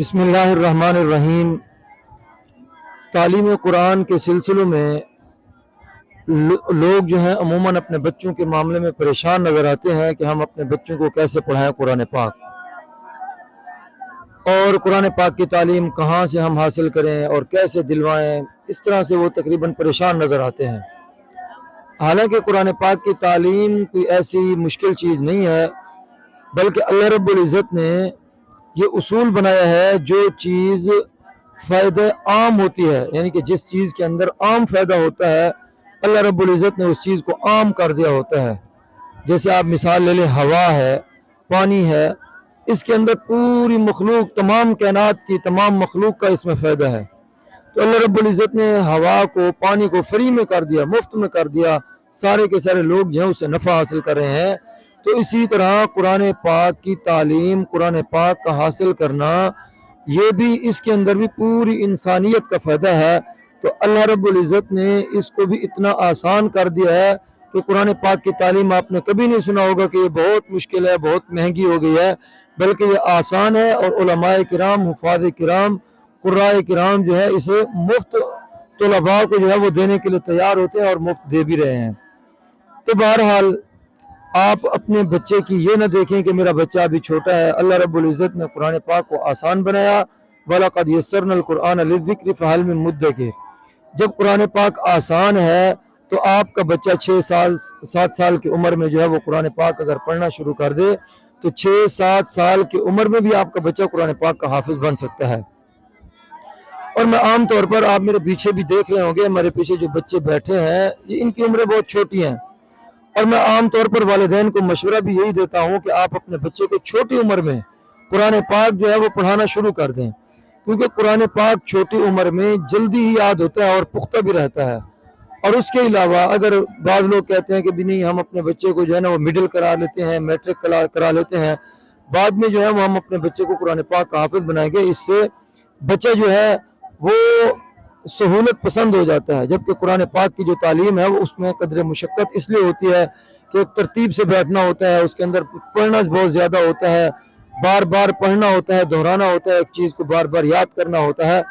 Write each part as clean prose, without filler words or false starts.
بسم اللہ الرحمن الرحیم۔ تعلیم قرآن کے سلسلوں میں لوگ جو ہیں عموماً اپنے بچوں کے معاملے میں پریشان نظر آتے ہیں کہ ہم اپنے بچوں کو کیسے پڑھائیں قرآن پاک، اور قرآن پاک کی تعلیم کہاں سے ہم حاصل کریں اور کیسے دلوائیں، اس طرح سے وہ تقریباً پریشان نظر آتے ہیں۔ حالانکہ قرآن پاک کی تعلیم کوئی ایسی مشکل چیز نہیں ہے، بلکہ اللہ رب العزت نے یہ اصول بنایا ہے جو چیز فائدہ عام ہوتی ہے، یعنی کہ جس چیز کے اندر عام فائدہ ہوتا ہے اللہ رب العزت نے اس چیز کو عام کر دیا ہوتا ہے۔ جیسے آپ مثال لے لیں، ہوا ہے، پانی ہے، اس کے اندر پوری مخلوق، تمام کائنات کی تمام مخلوق کا اس میں فائدہ ہے، تو اللہ رب العزت نے ہوا کو، پانی کو فری میں کر دیا، مفت میں کر دیا، سارے کے سارے لوگ جو ہیں اسے نفع حاصل کر رہے ہیں۔ تو اسی طرح قرآن پاک کی تعلیم، قرآن پاک کا حاصل کرنا، یہ بھی اس کے اندر بھی پوری انسانیت کا فائدہ ہے۔ تو اللہ رب العزت نے اس کو بھی اتنا آسان کر دیا ہے کہ قرآن پاک کی تعلیم آپ نے کبھی نہیں سنا ہوگا کہ یہ بہت مشکل ہے، بہت مہنگی ہو گئی ہے، بلکہ یہ آسان ہے، اور علماء کرام، حفاظ کرام، قراء کرام جو ہے اسے مفت طلباء کو جو ہے وہ دینے کے لیے تیار ہوتے ہیں اور مفت دے بھی رہے ہیں۔ تو بہرحال آپ اپنے بچے کی یہ نہ دیکھیں کہ میرا بچہ ابھی چھوٹا ہے، اللہ رب العزت نے قرآن پاک کو آسان بنایا، وَلَقَدْ يَسَّرْنَا الْقُرْآنَ لِلذِّكْرِ فَهَلْ مِن مُدَّكِرٍ۔ جب قرآن پاک آسان ہے تو آپ کا بچہ 6-7 سال کی عمر میں جو ہے وہ قرآن پاک اگر پڑھنا شروع کر دے تو 6-7 سال کی عمر میں بھی آپ کا بچہ قرآن پاک کا حافظ بن سکتا ہے۔ اور میں عام طور پر، آپ میرے پیچھے بھی دیکھ رہے ہوں گے، ہمارے پیچھے جو بچے بیٹھے ہیں یہ ان کی عمریں بہت چھوٹی ہیں، اور میں عام طور پر والدین کو مشورہ بھی یہی دیتا ہوں کہ آپ اپنے بچے کو چھوٹی عمر میں قرآن پاک جو ہے وہ پڑھانا شروع کر دیں، کیونکہ قرآن پاک چھوٹی عمر میں جلدی ہی یاد ہوتا ہے اور پختہ بھی رہتا ہے۔ اور اس کے علاوہ اگر بعض لوگ کہتے ہیں کہ بھی نہیں، ہم اپنے بچے کو جو ہے نا وہ مڈل کرا لیتے ہیں، میٹرک کرا لیتے ہیں، بعد میں جو ہے وہ ہم اپنے بچے کو قرآن پاک کا حافظ بنائیں گے، اس سے بچہ جو ہے وہ سہولت پسند ہو جاتا ہے۔ جبکہ قرآن پاک کی جو تعلیم ہے وہ اس میں قدر مشقت اس لیے ہوتی ہے کہ ایک ترتیب سے بیٹھنا ہوتا ہے، اس کے اندر پڑھنا بہت زیادہ ہوتا ہے، بار بار پڑھنا ہوتا ہے، دہرانا ہوتا ہے، ایک چیز کو بار بار یاد کرنا ہوتا ہے۔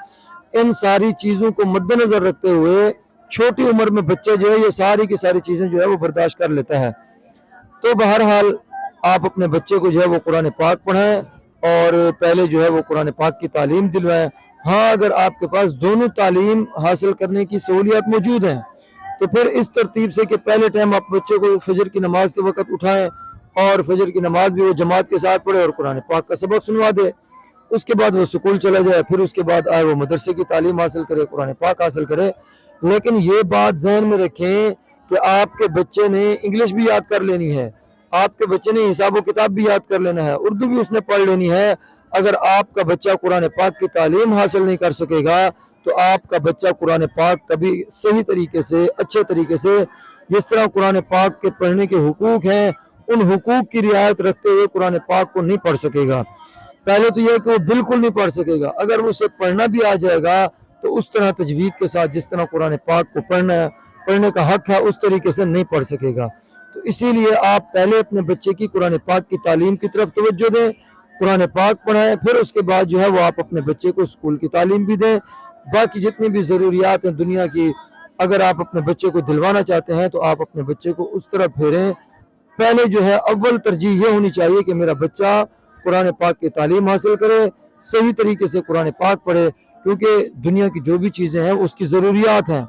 ان ساری چیزوں کو مد نظر رکھتے ہوئے چھوٹی عمر میں بچے جو ہے یہ ساری کی ساری چیزیں جو ہے وہ برداشت کر لیتا ہے۔ تو بہرحال آپ اپنے بچے کو جو ہے وہ قرآن پاک پڑھائیں اور پہلے جو ہے وہ قرآن پاک کی تعلیم دلوائیں۔ ہاں، اگر آپ کے پاس دونوں تعلیم حاصل کرنے کی سہولیات موجود ہیں تو پھر اس ترتیب سے کہ پہلے ٹائم آپ بچے کو فجر کی نماز کے وقت اٹھائیں اور فجر کی نماز بھی وہ جماعت کے ساتھ پڑھے اور قرآن پاک کا سبق سنوا دے، اس کے بعد وہ سکول چلا جائے، پھر اس کے بعد آئے وہ مدرسے کی تعلیم حاصل کرے، قرآن پاک حاصل کرے۔ لیکن یہ بات ذہن میں رکھیں کہ آپ کے بچے نے انگلش بھی یاد کر لینی ہے، آپ کے بچے نے حساب و کتاب بھی یاد کر لینا ہے، اردو بھی اس نے پڑھ لینی ہے۔ اگر آپ کا بچہ قرآن پاک کی تعلیم حاصل نہیں کر سکے گا تو آپ کا بچہ قرآن پاک کبھی صحیح طریقے سے، اچھے طریقے سے، جس طرح قرآن پاک کے پڑھنے کے حقوق ہیں ان حقوق کی رعایت رکھتے ہوئے قرآن پاک کو نہیں پڑھ سکے گا۔ پہلے تو یہ کہ وہ بالکل نہیں پڑھ سکے گا، اگر اسے پڑھنا بھی آ جائے گا تو اس طرح تجوید کے ساتھ جس طرح قرآن پاک کو پڑھنے کا حق ہے اس طریقے سے نہیں پڑھ سکے گا۔ تو اسی لیے آپ پہلے اپنے بچے کی قرآن پاک کی تعلیم کی طرف توجہ دیں، قرآن پاک پڑھائیں، پھر اس کے بعد جو ہے وہ آپ اپنے بچے کو اسکول کی تعلیم بھی دیں۔ باقی جتنی بھی ضروریات ہیں دنیا کی، اگر آپ اپنے بچے کو دلوانا چاہتے ہیں تو آپ اپنے بچے کو اس طرح پھیریں۔ پہلے جو ہے اول ترجیح یہ ہونی چاہیے کہ میرا بچہ قرآن پاک کی تعلیم حاصل کرے، صحیح طریقے سے قرآن پاک پڑھے، کیونکہ دنیا کی جو بھی چیزیں ہیں اس کی ضروریات ہیں،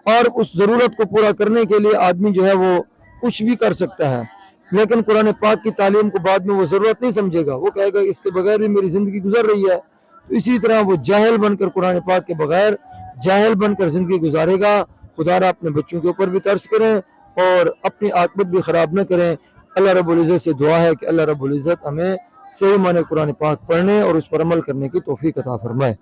اور اس ضرورت کو پورا کرنے کے لیے آدمی جو ہے وہ کچھ بھی کر سکتا ہے، لیکن قرآن پاک کی تعلیم کو بعد میں وہ ضرورت نہیں سمجھے گا، وہ کہے گا اس کے بغیر بھی میری زندگی گزر رہی ہے۔ تو اسی طرح وہ جاہل بن کر، قرآن پاک کے بغیر جاہل بن کر زندگی گزارے گا۔ خدا را اپنے بچوں کے اوپر بھی ترس کریں اور اپنی عاقبت بھی خراب نہ کریں۔ اللہ رب العزت سے دعا ہے کہ اللہ رب العزت ہمیں صحیح معنی قرآن پاک پڑھنے اور اس پر عمل کرنے کی توفیق عطا فرمائے۔